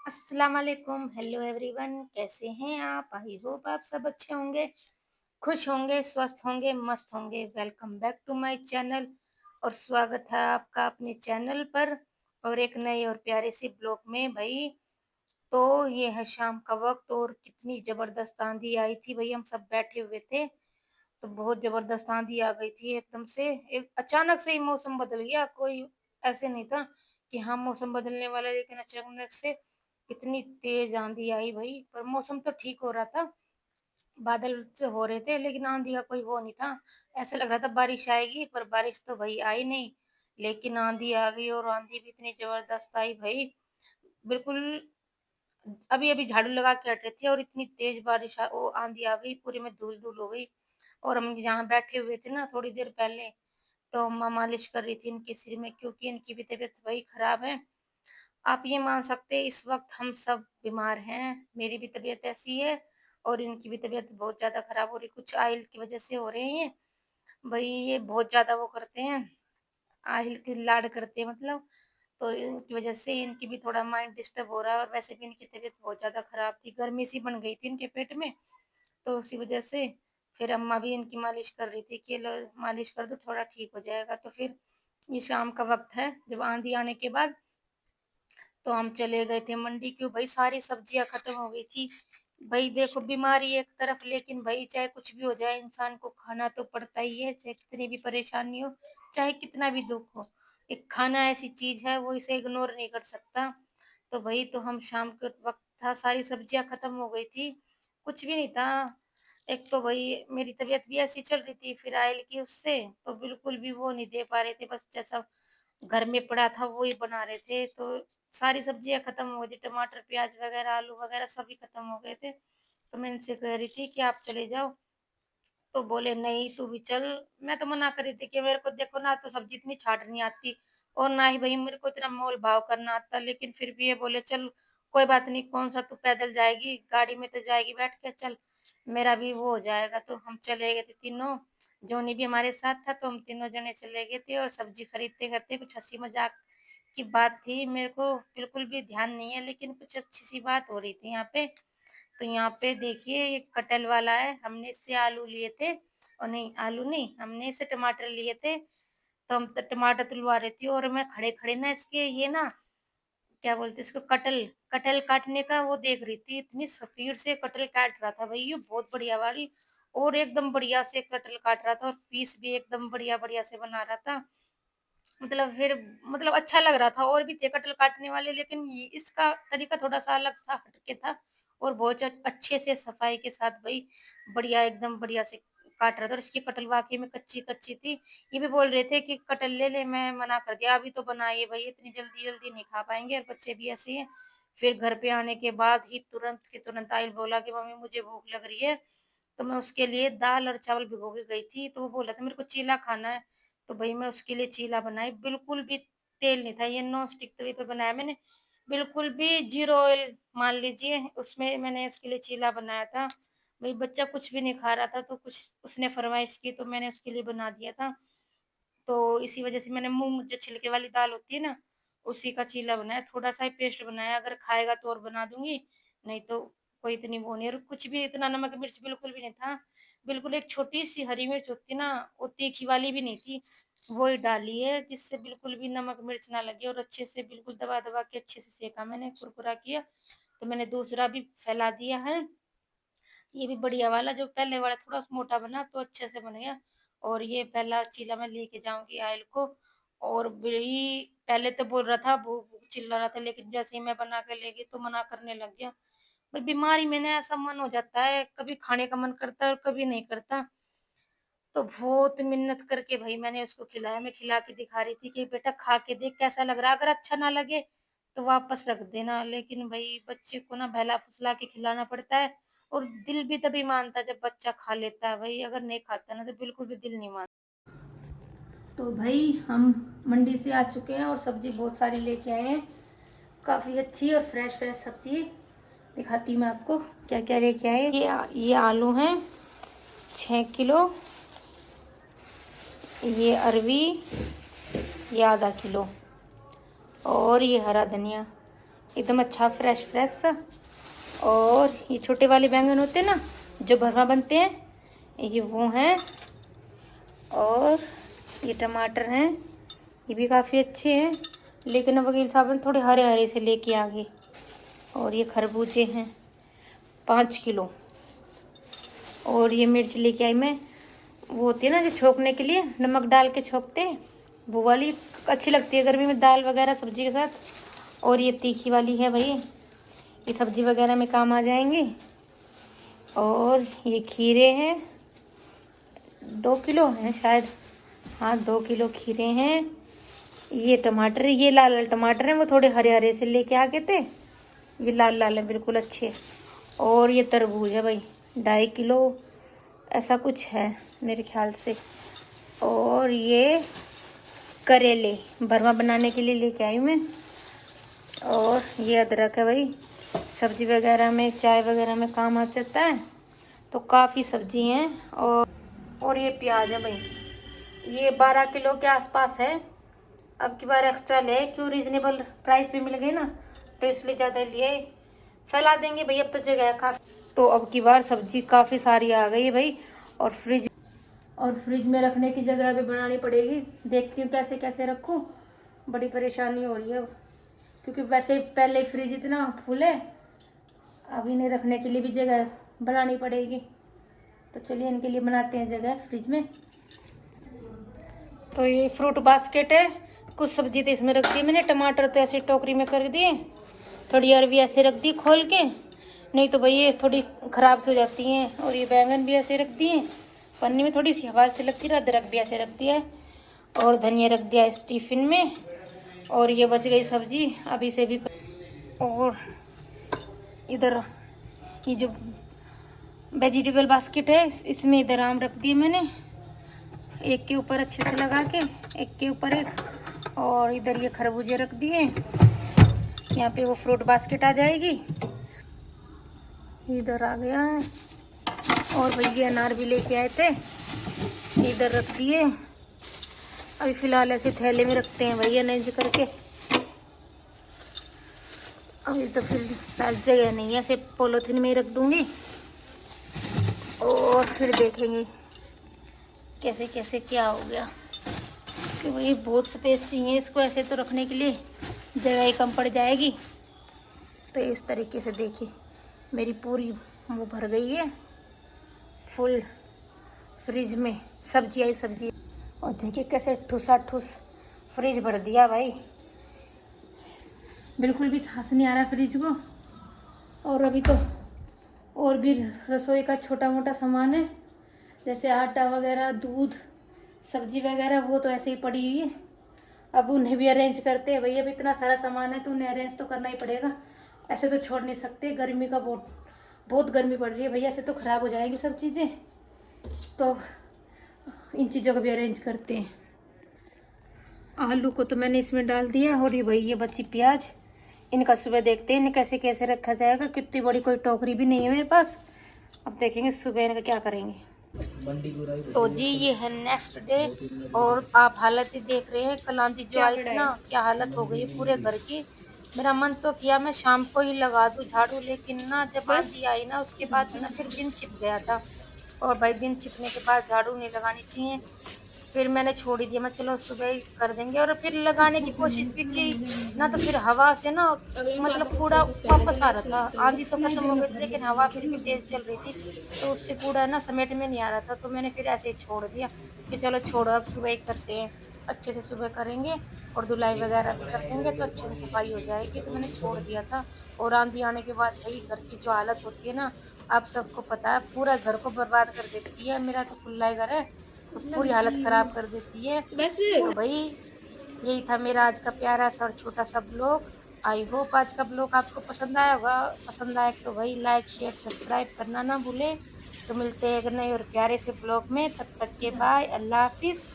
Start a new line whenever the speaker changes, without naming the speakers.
अस्सलाम वालेकुम, hello everyone, कैसे हैं आप? आई होप आप सब अच्छे होंगे, खुश होंगे, स्वस्थ होंगे, मस्त होंगे। Welcome back to my channel और स्वागत है आपका अपने चैनल पर और एक नए और प्यारे से ब्लॉग में भाई। तो ये है शाम का वक्त और कितनी ज़बरदस्त आंधी आई थी भाई, हम सब बैठे हुए थे तो बहुत ज़बरदस्त आंधी आ गई थी एकदम से। एक अचानक से ही मौसम बदल गया, कोई ऐसे नहीं था कि हाँ मौसम बदलने वाला है, लेकिन अचानक से इतनी तेज आंधी आई भाई। पर मौसम तो ठीक हो रहा था, बादल से हो रहे थे, लेकिन आंधी का कोई वो नहीं था। ऐसा लग रहा था बारिश आएगी, पर बारिश तो भाई आई नहीं, लेकिन आंधी आ गई और आंधी भी इतनी जबरदस्त आई भाई। बिल्कुल अभी अभी झाड़ू लगा के हटे थे और इतनी तेज बारिश वो आंधी आ गई, पूरे में धूल धूल हो गई। और हम जहाँ बैठे हुए थे ना थोड़ी देर पहले, तो अम्मा मालिश कर रही थी इनके सिर में, क्योंकि इनकी भी तबीयत भाई खराब है। आप ये मान सकते हैं इस वक्त हम सब बीमार हैं, मेरी भी तबीयत ऐसी है और इनकी भी तबीयत बहुत ज़्यादा खराब हो रही, कुछ आयल की वजह से हो रहे हैं। भाई ये बहुत ज़्यादा वो करते हैं, आयल के लाड करते हैं मतलब, तो इनकी वजह से इनकी भी थोड़ा माइंड डिस्टर्ब हो रहा है और वैसे भी इनकी तबीयत बहुत ज़्यादा खराब थी, गर्मी सी बन गई थी इनके पेट में, तो उसी वजह से फिर अम्मा भी इनकी मालिश कर रही थी कि लो मालिश कर दो थोड़ा ठीक हो जाएगा। तो फिर ये शाम का वक्त है, जब आंधी आने के बाद तो हम चले गए थे मंडी, क्यों भाई सारी सब्जियां खत्म हो गई थी। भाई देखो बीमारी एक तरफ, लेकिन भाई चाहे कुछ भी हो जाए इंसान को खाना तो पड़ता ही है, चाहे कितनी भी परेशानी हो, चाहे कितना भी दुख हो। एक खाना ऐसी चीज है वो इसे इग्नोर नहीं कर सकता। तो भाई तो हम शाम के वक्त था, सारी सब्जियां खत्म हो गई थी, कुछ भी नहीं था। एक तो भाई मेरी तबीयत भी ऐसी चल रही थी, फिर आयल की उससे तो बिल्कुल भी वो नहीं दे पा रहे थे, बस जैसा घर में पड़ा था वो ही बना रहे थे। तो सारी सब्जियां खत्म हो गई थी, टमाटर प्याज वगैरह आलू वगैरह सभी खत्म हो गए थे। तो मैं इनसे कह रही थी कि आप चले जाओ, तो बोले नहीं तू भी चल। मैं तो मना कर रही थी कि मेरे को देखो ना तो सब्जी इतनी छाटनी आती और ना ही भाई मेरे को इतना मोल भाव करना आता, लेकिन फिर भी ये बोले चल कोई बात नहीं, कौन सा तू पैदल जाएगी, गाड़ी में तो जाएगी बैठ के, चल मेरा भी वो हो जाएगा। तो हम चले गए थे तीनों, जोनी भी हमारे साथ था, तो हम तीनों जने चले गए थे और सब्जी खरीदते करते कुछ हंसी मजाक की बात थी, मेरे को बिल्कुल भी ध्यान नहीं है, लेकिन कुछ अच्छी सी बात हो रही थी यहाँ पे। तो यहाँ पे देखिए ये कटहल वाला है, हमने इससे आलू लिए थे और नहीं आलू नहीं, हमने इससे टमाटर लिए थे। तो हम तो टमाटर तुलवा रही थी और मैं खड़े खड़े ना इसके ये ना क्या बोलते हैं इसको, कटहल कटहल काटने का वो देख रही थी, इतनी स्पीड से कटहल काट रहा था भाई, ये बहुत बढ़िया वाली और एकदम बढ़िया से कटहल काट रहा था और पीस भी एकदम बढ़िया बढ़िया से बना रहा था। मतलब फिर मतलब अच्छा लग रहा था, और भी थे कटहल काटने वाले, लेकिन ये इसका तरीका थोड़ा-सा अलग था, हटके था और बहुत अच्छे से सफाई के साथ भाई बढ़िया एकदम बढ़िया से काट रहा था और इसकी कटहल वाक़ई में कच्ची-कच्ची थी। ये भी बोल रहे थे कि कटहल ले ले, मैं मना कर दिया, अभी तो बनाइए भई, इतनी जल्दी-जल्दी नहीं खा पाएँगे और बच्चे भी ऐसे ही हैं। फिर घर पे आने के बाद ही तुरंत के तुरंत आइल बोला कि मम्मी मुझे भूख लग रही है, तो मैं उसके लिए दाल और चावल भिगो के गई थी, तो वो बोला था मेरे को चीला खाना है। तो भई मैं उसके लिए चीला बनाई, बिल्कुल भी तेल नहीं था, ये नॉन स्टिक तवे पे बनाया मैंने, बिल्कुल भी ज़ीरो ऑयल मान लीजिए, उसमें मैंने उसके लिए चीला बनाया था। भई बच्चा कुछ भी नहीं खा रहा था, तो कुछ उसने फ़रमाइश की तो मैंने उसके लिए बना दिया था। तो इसी वजह से मैंने मूँग जो छिलके वाली दाल होती है ना, उसी का चीला बनाया, थोड़ा-सा ही पेस्ट बनाया, अगर खाएगा तो और बना दूँगी, नहीं तो कोई इतनी वो नहीं, और कुछ भी इतना नमक मिर्च बिल्कुल भी नहीं था। बिल्कुल एक छोटी-सी हरी मिर्च होती है ना, वो तीखी वाली भी नहीं थी, वो ही डाली है, जिससे बिल्कुल भी नमक मिर्च ना लगे और अच्छे से बिल्कुल दबा-दबा के अच्छे से सेका मैंने, कुरकुरा किया। तो मैंने दूसरा भी फैला दिया है। ये भी बढ़िया वाला, जो पहले वाला थोड़ा मोटा बना तो अच्छे से बन गया, और ये पहला चीला मैं लेके जाऊंगी आयल को। और भी पहले तो बोल रहा था भूख भूख चिल्ला रहा था, लेकिन जैसे ही मैं बना के ले गई तो मना करने लग गया। भाई बीमारी में ना ऐसा मन हो जाता है, कभी खाने का मन करता है और कभी नहीं करता। तो बहुत मिन्नत करके भाई मैंने उसको खिलाया, मैं खिला के दिखा रही थी कि बेटा खा के देख कैसा लग रहा है, अगर अच्छा ना लगे तो वापस रख देना। लेकिन भाई बच्चे को ना बहला-फुसला के खिलाना पड़ता है और दिल भी तभी मानता है जब बच्चा खा लेता है भाई, अगर नहीं खाता ना तो बिल्कुल भी दिल नहीं मानता। तो भाई हम मंडी से आ चुके हैं और सब्जी बहुत सारी लेके आए हैं, काफ़ी अच्छी और फ्रेश फ्रेश सब्जी। दिखाती हूँ मैं आपको क्या क्या लेके आए। ये आलू हैं 6 किलो, ये अरवी ये ½ किलो, और ये हरा धनिया एकदम अच्छा फ्रेश फ्रेश सा। और ये छोटे वाले बैंगन होते हैं ना जो भरवा बनते हैं, ये वो हैं। और ये टमाटर हैं, ये भी काफ़ी अच्छे हैं, लेकिन अब वकील साहब ने थोड़े हरे हरे से लेके आ गए। और ये खरबूजे हैं 5 किलो। और ये मिर्च लेके आई मैं, वो होती है ना जो छोंकने के लिए नमक डाल के छोंकते हैं, वो वाली अच्छी लगती है गर्मी में दाल वगैरह सब्जी के साथ। और ये तीखी वाली है भाई, ये सब्जी वगैरह में काम आ जाएंगी। और ये खीरे हैं, 2 किलो हैं शायद, हाँ 2 किलो खीरे हैं। ये टमाटर, ये लाल लाल टमाटर हैं, वो थोड़े हरे हरे से लेके आ गए थे, ये लाल लाल है बिल्कुल अच्छे। और ये तरबूज है भाई 2.5 किलो, ऐसा कुछ है मेरे ख्याल से। और ये करेले भरवा बनाने के लिए लेके आई मैं। और ये अदरक है भाई, सब्जी वगैरह में चाय वगैरह में काम आ जाता है, तो काफ़ी सब्जी हैं। और ये प्याज है भाई, ये 12 किलो के आसपास है। अब की बार एक्स्ट्रा ले, क्यों रीजनेबल प्राइस भी मिल गए ना, तो इसलिए ज़्यादा लिए। फैला देंगे भाई, अब तो जगह है काफ़ी, तो अब की बार सब्जी काफ़ी सारी आ गई है भाई। और फ्रिज में रखने की जगह भी बनानी पड़ेगी, देखती हूँ कैसे कैसे रखूँ, बड़ी परेशानी हो रही है अब, क्योंकि वैसे पहले फ्रिज इतना फुल है, अब इन्हें रखने के लिए भी जगह बनानी पड़ेगी। तो चलिए इनके लिए बनाते हैं जगह फ्रिज में। तो ये फ्रूट बास्केट है, कुछ सब्जी तो इसमें रख दी मैंने, टमाटर तो ऐसे टोकरी में कर दिए, थोड़ी अरवी ऐसे रख दी खोल के, नहीं तो भाई ये थोड़ी ख़राब से हो जाती हैं। और ये बैंगन भी ऐसे रख दिए पन्नी में, थोड़ी सी हवा से लगती है, अदरक भी ऐसे रख दिया है। और धनिया रख दिया इस टिफ़िन में। और ये बच गई सब्जी, अभी से भी। और इधर ये जो वेजिटेबल बास्केट है, इसमें इधर आम रख दिए मैंने, एक के ऊपर अच्छे से लगा के, एक के ऊपर एक। और इधर ये खरबूजे रख दिए, यहाँ पे वो फ्रूट बास्केट आ जाएगी। इधर आ गया है। और भैया अनार भी लेके आए थे, इधर रख दिए। अभी फ़िलहाल ऐसे थैले में रखते हैं भैया अरेंज करके, अभी तो फिर जगह नहीं है, ऐसे पॉलीथीन में ही रख दूँगी। और फिर देखेंगे कैसे कैसे क्या हो गया, कि भाई बहुत स्पेस चाहिए इसको, ऐसे तो रखने के लिए जगह ही कम पड़ जाएगी। तो इस तरीके से देखिए मेरी पूरी वो भर गई है फुल फ्रिज में, सब्जी आई सब्जी। और देखिए कैसे ठुसा ठुस फ्रिज भर दिया भाई, बिल्कुल भी सांस नहीं आ रहा फ्रिज को। और अभी तो और भी रसोई का छोटा मोटा सामान है, जैसे आटा वगैरह, दूध, सब्जी वगैरह, वो तो ऐसे ही पड़ी हुई है। अब उन्हें भी अरेंज करते हैं भैया, अब इतना सारा सामान है तो उन्हें अरेंज तो करना ही पड़ेगा, ऐसे तो छोड़ नहीं सकते। गर्मी का बहुत गर्मी पड़ रही है भैया, ऐसे तो ख़राब हो जाएंगी सब चीज़ें, तो इन चीज़ों को भी अरेंज करते हैं। आलू को तो मैंने इसमें डाल दिया। और ये भाई ये बची प्याज, इनका सुबह देखते हैं इन्हें कैसे कैसे रखा जाएगा, कितनी बड़ी कोई टोकरी भी नहीं है मेरे पास, अब देखेंगे सुबह इनका क्या करेंगे। तो जी ये है नेक्स्ट डे, और आप हालत ही देख रहे हैं, कल आंधी जो आई थी ना, क्या हालत हो गई पूरे घर की। मेरा मन तो किया मैं शाम को ही लगा दूं झाड़ू, लेकिन ना जब आंधी आई ना उसके बाद ना फिर दिन छिप गया था, और भाई दिन छिपने के बाद झाड़ू नहीं लगानी चाहिए, फिर मैंने छोड़ ही दिया। मैं चलो सुबह ही कर देंगे, और फिर लगाने की कोशिश भी की ना, तो फिर हवा से ना मतलब कूड़ा वापस आ रहा था। आंधी तो खत्म हो गई थी, लेकिन हवा फिर भी तेज चल रही थी, तो उससे कूड़ा ना समेट में नहीं आ रहा था। तो मैंने फिर ऐसे ही छोड़ दिया कि चलो छोड़ो, अब सुबह ही करते हैं, अच्छे से सुबह करेंगे और धुलाई वगैरह भी कर देंगे तो अच्छे से सफाई हो जाएगी। तो मैंने छोड़ दिया था। और आंधी आने के बाद भाई घर की जो हालत होती है ना, आप सबको पता है, पूरा घर को बर्बाद कर देती है। मेरा तो खुला ही घर है, तो पूरी हालत ख़राब कर देती है। बस तो भाई यही था मेरा आज का प्यारा सा और छोटा सा ब्लॉग। आई होप आज का ब्लॉग आपको पसंद आया होगा, पसंद आया तो भाई लाइक शेयर सब्सक्राइब करना ना भूलें। तो मिलते हैं एक नए और प्यारे से ब्लॉग में, तब तक के बाय, अल्लाह हाफिज़।